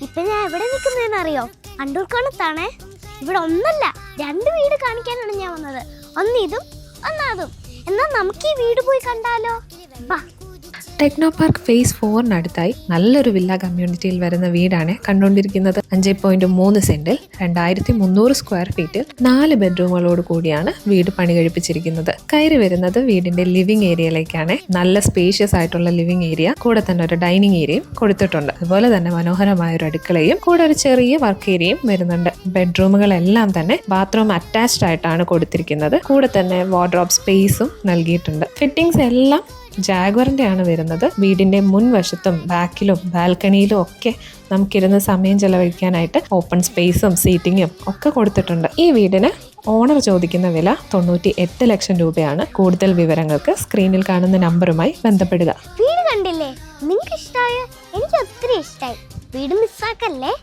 ഇപ്പൊ ഞാൻ എവിടെ നിൽക്കുന്നതെന്ന് അറിയോ? അണ്ടൂർക്കോണത്താണേ. ഇവിടെ ഒന്നല്ല 2 വീട് കാണിക്കാനാണ് ഞാൻ വന്നത്. ഒന്ന് ഇതും ഒന്നതും. എന്നാ നമുക്ക് ഈ വീട് പോയി കണ്ടാലോ? വാ. ടെക്നോ പാർക്ക് ഫേസ് 4-നടുത്തായി നല്ലൊരു വില്ല കമ്മ്യൂണിറ്റിയിൽ വരുന്ന വീടാണ് കണ്ടുകൊണ്ടിരിക്കുന്നത്. 5.3 സെന്റിൽ 2300 സ്ക്വയർ ഫീറ്റിൽ 4 ബെഡ്റൂമുകളോട് കൂടിയാണ് വീട് പണി കഴിപ്പിച്ചിരിക്കുന്നത്. കയറി വരുന്നത് വീടിന്റെ ലിവിംഗ് ഏരിയയിലേക്കാണ്. നല്ല സ്പേഷ്യസ് ആയിട്ടുള്ള ലിവിംഗ് ഏരിയ, കൂടെ തന്നെ ഒരു ഡൈനിങ് ഏരിയയും കൊടുത്തിട്ടുണ്ട്. അതുപോലെ തന്നെ മനോഹരമായ ഒരു അടുക്കളയും കൂടെ ഒരു ചെറിയ വർക്ക് ഏരിയയും വരുന്നുണ്ട്. ബെഡ്റൂമുകളെല്ലാം തന്നെ ബാത്റൂം അറ്റാച്ച്ഡ് ആയിട്ടാണ് കൊടുത്തിരിക്കുന്നത്. കൂടെ തന്നെ വാർഡ്രോബ് സ്പേസും നൽകിയിട്ടുണ്ട്. ഫിറ്റിംഗ്സ് എല്ലാം ജാഗ്വറിന്റെ ആണ് വരുന്നത്. വീടിന്റെ മുൻവശത്തും ബാക്കിലും ബാൽക്കണിയിലും ഒക്കെ നമുക്കിരുന്ന് സമയം ചെലവഴിക്കാനായിട്ട് ഓപ്പൺ സ്പേസും സീറ്റിങ്ങും ഒക്കെ കൊടുത്തിട്ടുണ്ട്. ഈ വീടിന് ഓണർ ചോദിക്കുന്ന വില 98 ലക്ഷം രൂപയാണ്. കൂടുതൽ വിവരങ്ങൾക്ക് സ്ക്രീനിൽ കാണുന്ന നമ്പറുമായി ബന്ധപ്പെടുക. വീട് കണ്ടില്ലേ? നിങ്ങൾക്ക് ഇഷ്ടമായോ? എനിക്ക് ഒത്തിരി ഇഷ്ടമായി. വീട് മിസ്സാക്കല്ലേ.